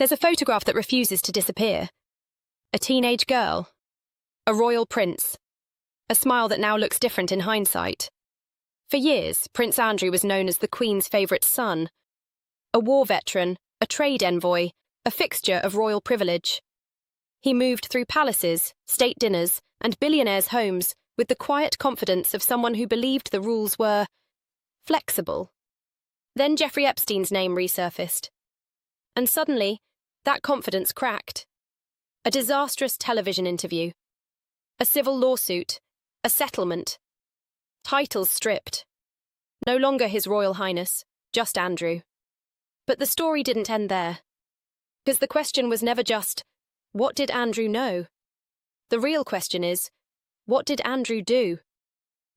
There's a photograph that refuses to disappear. A teenage girl. A royal prince. A smile that now looks different in hindsight. For years, Prince Andrew was known as the Queen's favourite son. A war veteran, a trade envoy, a fixture of royal privilege. He moved through palaces, state dinners, and billionaires' homes with the quiet confidence of someone who believed the rules were flexible. Then Jeffrey Epstein's name resurfaced. And suddenly, that confidence cracked. A disastrous television interview. A civil lawsuit. A settlement. Titles stripped. No longer His Royal Highness, just Andrew. But the story didn't end there. Because the question was never just, what did Andrew know? The real question is, what did Andrew do?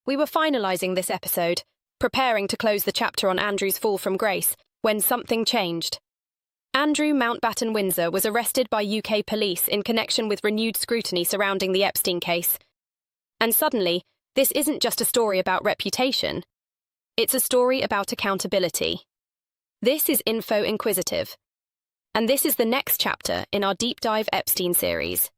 We were finalising this episode, preparing to close the chapter on Andrew's fall from grace, when something changed. Andrew Mountbatten-Windsor was arrested by UK police in connection with renewed scrutiny surrounding the Epstein case. And suddenly, this isn't just a story about reputation. It's a story about accountability. This is Info Inquisitive. And this is the next chapter in our Deep Dive Epstein series.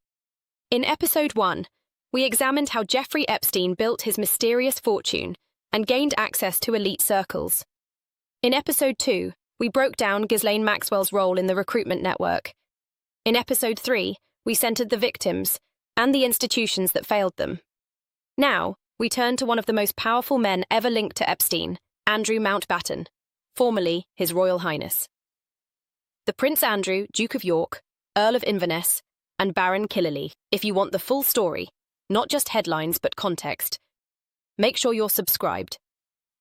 In Episode 1, we examined how Jeffrey Epstein built his mysterious fortune and gained access to elite circles. In Episode 2, we broke down Ghislaine Maxwell's role in the recruitment network. In Episode 3, we centered the victims and the institutions that failed them. Now, we turn to one of the most powerful men ever linked to Epstein, Andrew Mountbatten, formerly His Royal Highness. The Prince Andrew, Duke of York, Earl of Inverness, and Baron Killelea. If you want the full story, not just headlines but context, make sure you're subscribed.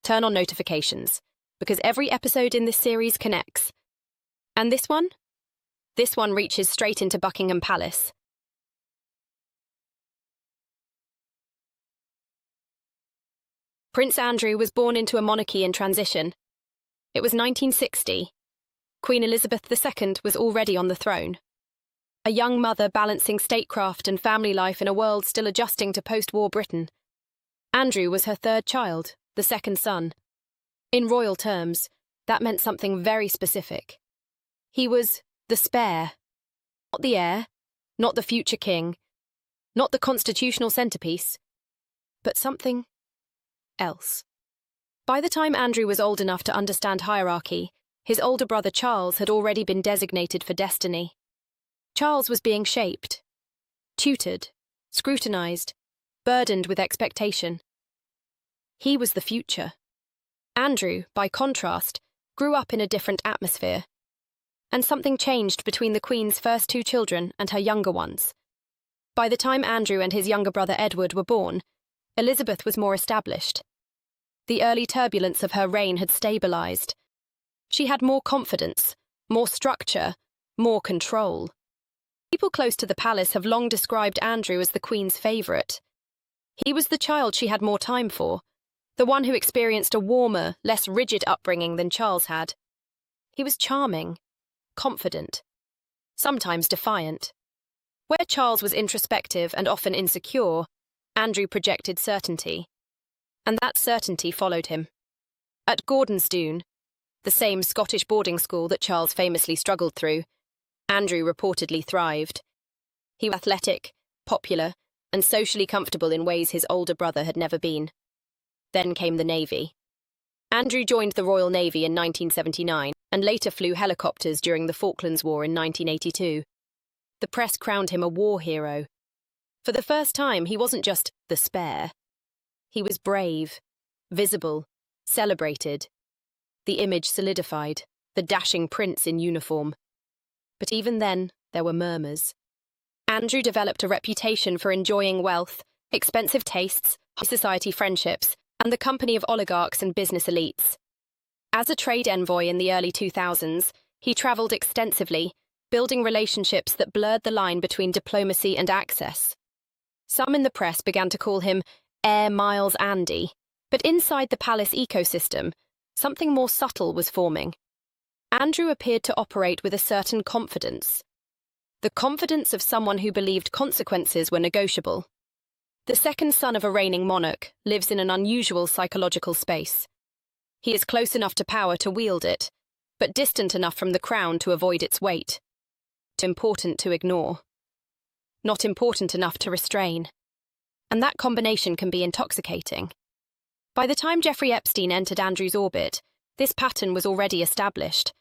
Turn on notifications, because every episode in this series connects. And this one? This one reaches straight into Buckingham Palace. Prince Andrew was born into a monarchy in transition. It was 1960. Queen Elizabeth II was already on the throne. A young mother balancing statecraft and family life in a world still adjusting to post-war Britain. Andrew was her third child, the second son. In royal terms, that meant something very specific. He was the spare. Not the heir, not the future king, not the constitutional centrepiece, but something else. By the time Andrew was old enough to understand hierarchy, his older brother Charles had already been designated for destiny. Charles was being shaped, tutored, scrutinised, burdened with expectation. He was the future. Andrew, by contrast, grew up in a different atmosphere. And something changed between the Queen's first two children and her younger ones. By the time Andrew and his younger brother Edward were born, Elizabeth was more established. The early turbulence of her reign had stabilised. She had more confidence, more structure, more control. People close to the palace have long described Andrew as the Queen's favourite. He was the child she had more time for, the one who experienced a warmer, less rigid upbringing than Charles had. He was charming, confident, sometimes defiant. Where Charles was introspective and often insecure, Andrew projected certainty. And that certainty followed him. At Gordonsdoon, the same Scottish boarding school that Charles famously struggled through, Andrew reportedly thrived. He was athletic, popular, and socially comfortable in ways his older brother had never been. Then came the Navy. Andrew joined the Royal Navy in 1979 and later flew helicopters during the Falklands War in 1982. The press crowned him a war hero. For the first time, he wasn't just the spare. He was brave, visible, celebrated. The image solidified, the dashing prince in uniform. But even then, there were murmurs. Andrew developed a reputation for enjoying wealth, expensive tastes, high society friendships, and the company of oligarchs and business elites. As a trade envoy in the early 2000s, he travelled extensively, building relationships that blurred the line between diplomacy and access. Some in the press began to call him Air Miles Andy, but inside the palace ecosystem, something more subtle was forming. Andrew appeared to operate with a certain confidence. The confidence of someone who believed consequences were negotiable. The second son of a reigning monarch lives in an unusual psychological space. He is close enough to power to wield it, but distant enough from the crown to avoid its weight. important to ignore, not important enough to restrain. And that combination can be intoxicating. By the time Jeffrey Epstein entered Andrew's orbit, this pattern was already established.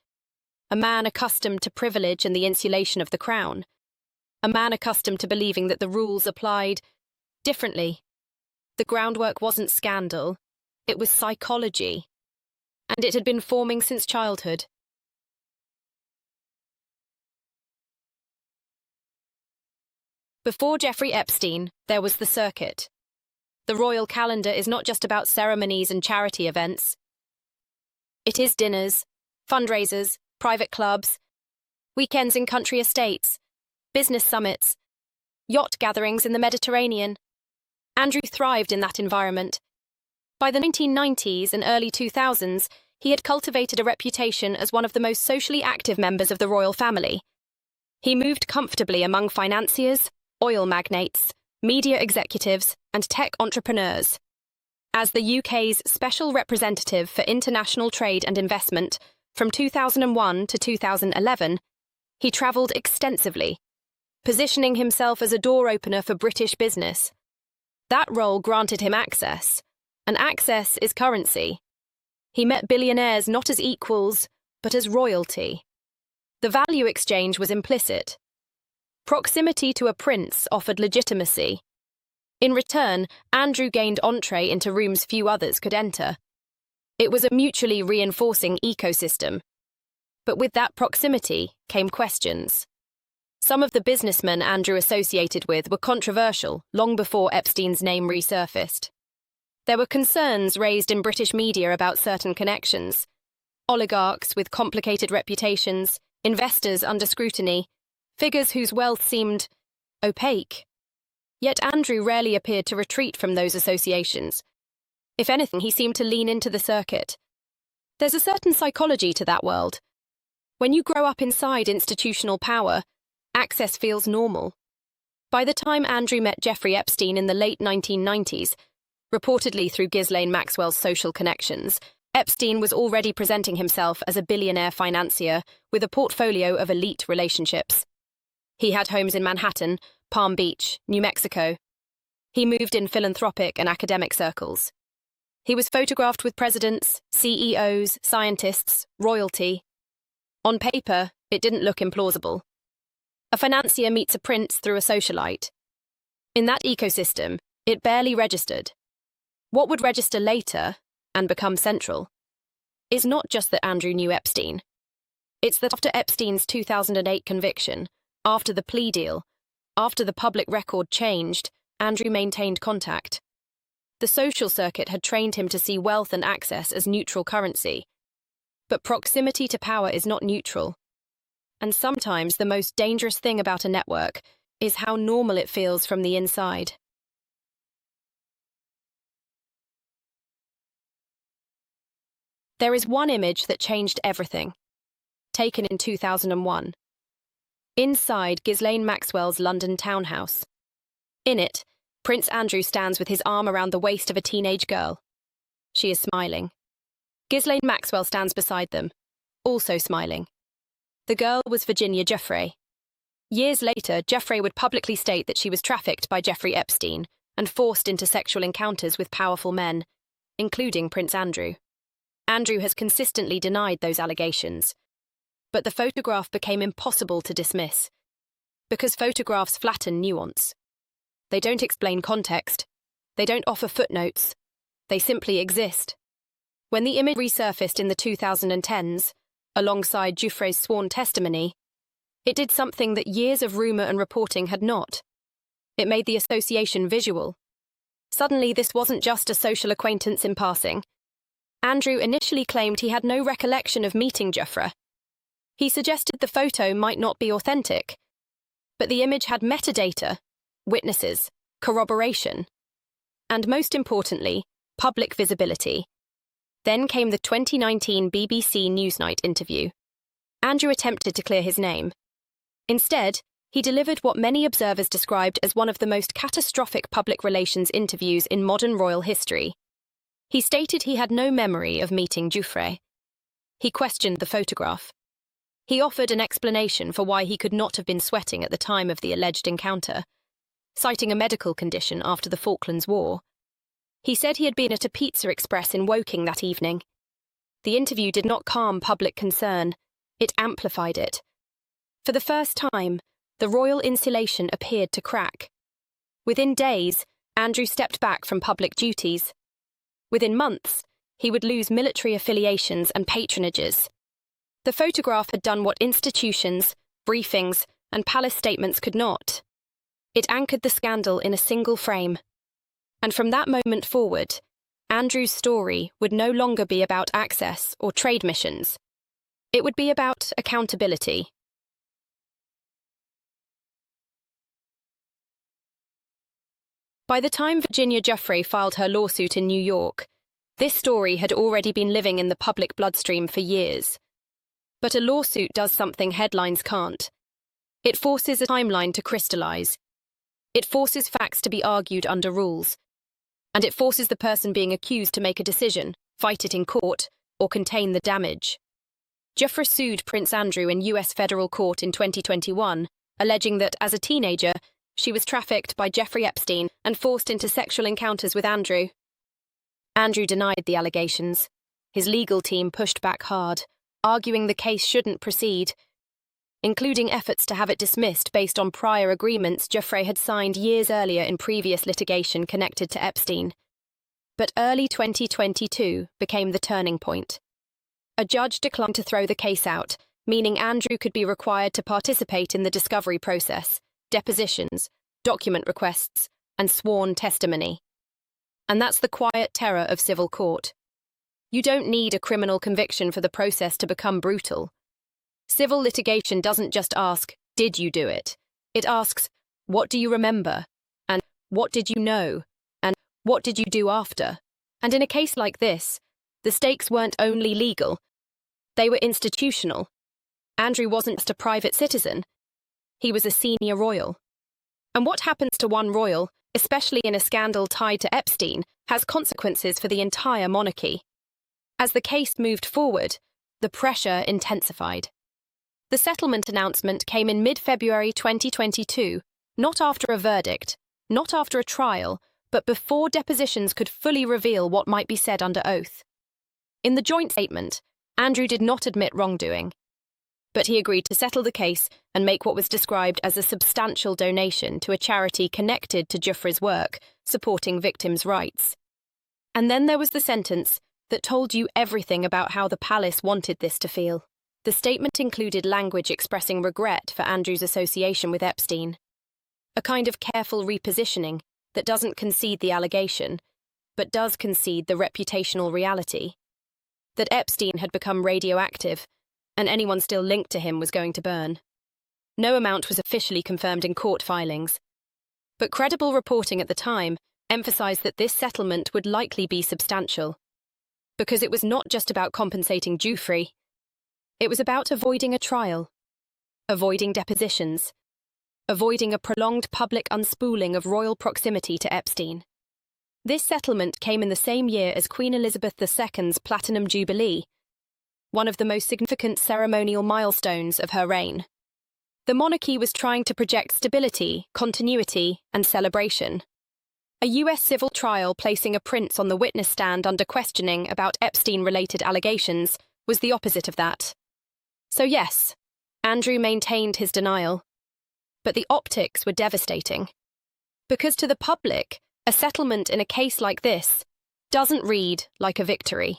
A man accustomed to privilege and the insulation of the crown. A man accustomed to believing that the rules applied differently. The groundwork wasn't scandal, it was psychology. And it had been forming since childhood. Before Jeffrey Epstein, there was the circuit. The royal calendar is not just about ceremonies and charity events. It is dinners, fundraisers, private clubs, weekends in country estates, business summits, yacht gatherings in the Mediterranean. Andrew thrived in that environment. By the 1990s and early 2000s, he had cultivated a reputation as one of the most socially active members of the royal family. He moved comfortably among financiers, oil magnates, media executives, and tech entrepreneurs. As the UK's Special Representative for International Trade and Investment from 2001 to 2011, he travelled extensively, positioning himself as a door opener for British business. That role granted him access, and access is currency. He met billionaires not as equals, but as royalty. The value exchange was implicit. Proximity to a prince offered legitimacy. In return, Andrew gained entree into rooms few others could enter. It was a mutually reinforcing ecosystem. But with that proximity came questions. Some of the businessmen Andrew associated with were controversial long before Epstein's name resurfaced. There were concerns raised in British media about certain connections. Oligarchs with complicated reputations, investors under scrutiny, figures whose wealth seemed opaque. Yet Andrew rarely appeared to retreat from those associations. If anything, he seemed to lean into the circuit. There's a certain psychology to that world. When you grow up inside institutional power, access feels normal. By the time Andrew met Jeffrey Epstein in the late 1990s, reportedly through Ghislaine Maxwell's social connections, Epstein was already presenting himself as a billionaire financier with a portfolio of elite relationships. He had homes in Manhattan, Palm Beach, New Mexico. He moved in philanthropic and academic circles. He was photographed with presidents, CEOs, scientists, royalty. On paper, it didn't look implausible. A financier meets a prince through a socialite. In that ecosystem, it barely registered. What would register later, and become central, is not just that Andrew knew Epstein. It's that after Epstein's 2008 conviction, after the plea deal, after the public record changed, Andrew maintained contact. The social circuit had trained him to see wealth and access as neutral currency. But proximity to power is not neutral. And sometimes the most dangerous thing about a network is how normal it feels from the inside. There is one image that changed everything, taken in 2001. Inside Ghislaine Maxwell's London townhouse. In it, Prince Andrew stands with his arm around the waist of a teenage girl. She is smiling. Ghislaine Maxwell stands beside them, also smiling. The girl was Virginia Giuffre. Years later, Giuffre would publicly state that she was trafficked by Jeffrey Epstein and forced into sexual encounters with powerful men, including Prince Andrew. Andrew has consistently denied those allegations. But the photograph became impossible to dismiss, because photographs flatten nuance. They don't explain context. They don't offer footnotes. They simply exist. When the image resurfaced in the 2010s, alongside Giuffre's sworn testimony, it did something that years of rumour and reporting had not. It made the association visual. Suddenly, this wasn't just a social acquaintance in passing. Andrew initially claimed he had no recollection of meeting Giuffre. He suggested the photo might not be authentic, but the image had metadata, witnesses, corroboration, and most importantly, public visibility. Then came the 2019 BBC Newsnight interview. Andrew attempted to clear his name. Instead, he delivered what many observers described as one of the most catastrophic public relations interviews in modern royal history. He stated he had no memory of meeting Giuffre. He questioned the photograph. He offered an explanation for why he could not have been sweating at the time of the alleged encounter, citing a medical condition after the Falklands War. He said he had been at a Pizza Express in Woking that evening. The interview did not calm public concern, it amplified it. For the first time, the royal insulation appeared to crack. Within days, Andrew stepped back from public duties. Within months, he would lose military affiliations and patronages. The photograph had done what institutions, briefings, and palace statements could not. It anchored the scandal in a single frame. And from that moment forward, Andrew's story would no longer be about access or trade missions. It would be about accountability. By the time Virginia Giuffre filed her lawsuit in New York, this story had already been living in the public bloodstream for years. But a lawsuit does something headlines can't. It forces a timeline to crystallize. It forces facts to be argued under rules. And it forces the person being accused to make a decision, fight it in court, or contain the damage. Giuffre sued Prince Andrew in US federal court in 2021, alleging that, as a teenager, she was trafficked by Jeffrey Epstein and forced into sexual encounters with Andrew. Andrew denied the allegations. His legal team pushed back hard, arguing the case shouldn't proceed, including efforts to have it dismissed based on prior agreements Giuffre had signed years earlier in previous litigation connected to Epstein. But early 2022 became the turning point. A judge declined to throw the case out, meaning Andrew could be required to participate in the discovery process, depositions, document requests, and sworn testimony. And that's the quiet terror of civil court. You don't need a criminal conviction for the process to become brutal. Civil litigation doesn't just ask, did you do it? It asks, what do you remember? And what did you know? And what did you do after? And in a case like this, the stakes weren't only legal, they were institutional. Andrew wasn't just a private citizen, he was a senior royal. And what happens to one royal, especially in a scandal tied to Epstein, has consequences for the entire monarchy. As the case moved forward, the pressure intensified. The settlement announcement came in mid-February 2022, not after a verdict, not after a trial, but before depositions could fully reveal what might be said under oath. In the joint statement, Andrew did not admit wrongdoing, but he agreed to settle the case and make what was described as a substantial donation to a charity connected to Giuffre's work, supporting victims' rights. And then there was the sentence that told you everything about how the palace wanted this to feel. The statement included language expressing regret for Andrew's association with Epstein, a kind of careful repositioning that doesn't concede the allegation, but does concede the reputational reality, that Epstein had become radioactive, and anyone still linked to him was going to burn. No amount was officially confirmed in court filings, but credible reporting at the time emphasized that this settlement would likely be substantial, because it was not just about compensating Giuffre, it was about avoiding a trial, avoiding depositions, avoiding a prolonged public unspooling of royal proximity to Epstein. This settlement came in the same year as Queen Elizabeth II's Platinum Jubilee, one of the most significant ceremonial milestones of her reign. The monarchy was trying to project stability, continuity, and celebration. A US civil trial placing a prince on the witness stand under questioning about Epstein-related allegations was the opposite of that. So yes, Andrew maintained his denial. But the optics were devastating. Because to the public, a settlement in a case like this doesn't read like a victory.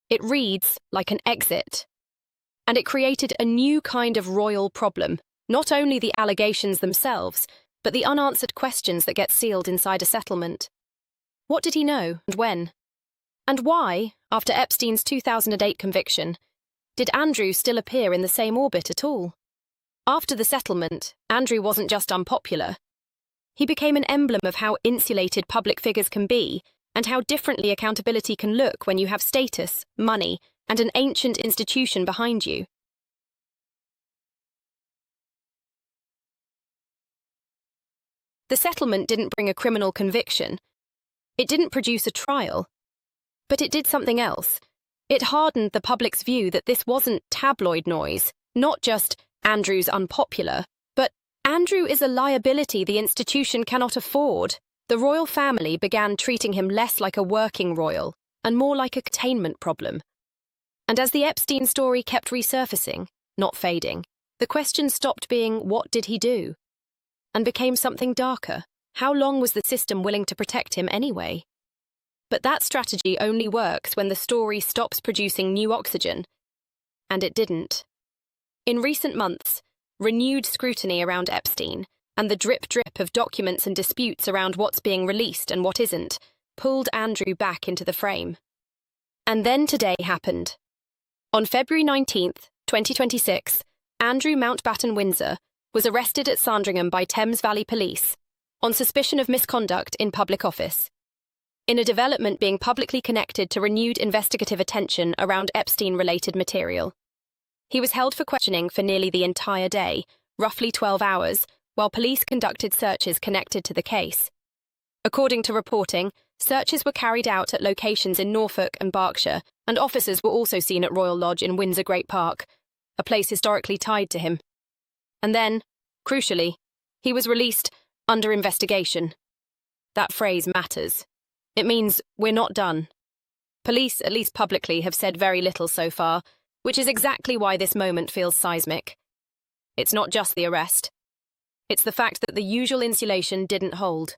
It reads like an exit. And it created a new kind of royal problem, not only the allegations themselves, but the unanswered questions that get sealed inside a settlement. What did he know, and when? And why, after Epstein's 2008 conviction, did Andrew still appear in the same orbit at all? After the settlement, Andrew wasn't just unpopular. He became an emblem of how insulated public figures can be, and how differently accountability can look when you have status, money, and an ancient institution behind you. The settlement didn't bring a criminal conviction. It didn't produce a trial. But it did something else. It hardened the public's view that this wasn't tabloid noise, Not just Andrew's unpopular, but Andrew is a liability the institution cannot afford. The royal family began treating him less like a working royal and more like a containment problem. And as the Epstein story kept resurfacing, not fading, the question stopped being what did he do? And became something darker. How long was the system willing to protect him anyway? But that strategy only works when the story stops producing new oxygen. And it didn't. In recent months, renewed scrutiny around Epstein and the drip-drip of documents and disputes around what's being released and what isn't pulled Andrew back into the frame. And then today happened. On February 19th, 2026, Andrew Mountbatten-Windsor was arrested at Sandringham by Thames Valley Police on suspicion of misconduct in public office, in a development being publicly connected to renewed investigative attention around Epstein-related material. He was held for questioning for nearly the entire day, roughly 12 hours, while police conducted searches connected to the case. According to reporting, searches were carried out at locations in Norfolk and Berkshire, and officers were also seen at Royal Lodge in Windsor Great Park, a place historically tied to him. And then, crucially, he was released under investigation. That phrase matters. It means we're not done. Police, at least publicly, have said very little so far, which is exactly why this moment feels seismic. It's not just the arrest. It's the fact that the usual insulation didn't hold.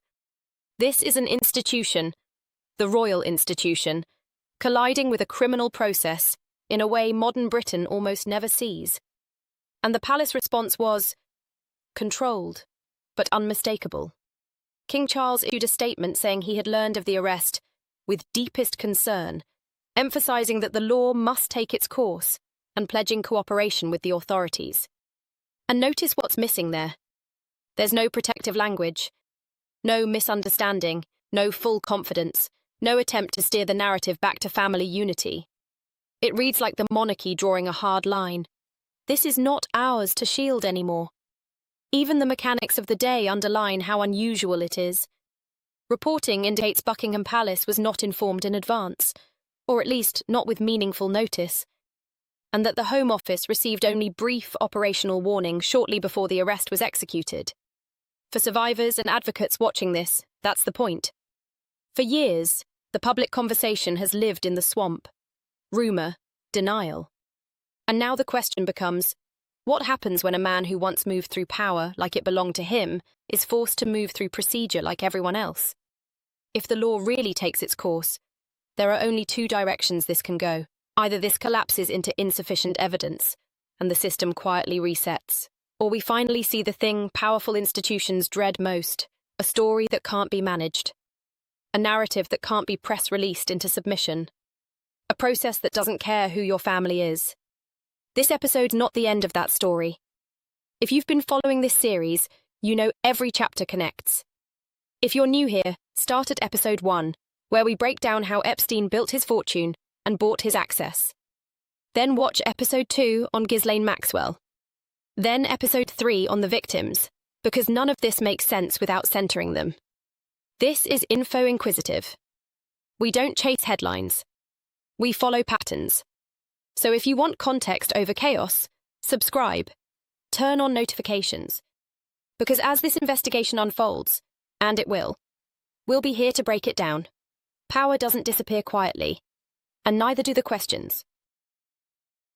This is an institution, the royal institution, colliding with a criminal process in a way modern Britain almost never sees. And the palace response was controlled, but unmistakable. King Charles issued a statement saying he had learned of the arrest with deepest concern, emphasising that the law must take its course and pledging cooperation with the authorities. And notice what's missing there. There's no protective language, no misunderstanding, no full confidence, no attempt to steer the narrative back to family unity. It reads like the monarchy drawing a hard line. This is not ours to shield anymore. Even the mechanics of the day underline how unusual it is. Reporting indicates Buckingham Palace was not informed in advance, or at least not with meaningful notice, and that the Home Office received only brief operational warning shortly before the arrest was executed. For survivors and advocates watching this, that's the point. For years, the public conversation has lived in the swamp. Rumour, denial. And now the question becomes, what happens when a man who once moved through power like it belonged to him is forced to move through procedure like everyone else? If the law really takes its course, there are only two directions this can go. Either this collapses into insufficient evidence, and the system quietly resets, or we finally see the thing powerful institutions dread most, a story that can't be managed, a narrative that can't be press-released into submission, a process that doesn't care who your family is. This episode's not the end of that story. If you've been following this series, you know every chapter connects. If you're new here, start at episode 1, where we break down how Epstein built his fortune and bought his access. Then watch episode 2 on Ghislaine Maxwell. Then episode 3 on the victims, because none of this makes sense without centering them. This is Info Inquisitive. We don't chase headlines. We follow patterns. So if you want context over chaos, subscribe. Turn on notifications. Because as this investigation unfolds, and it will, we'll be here to break it down. Power doesn't disappear quietly, and neither do the questions.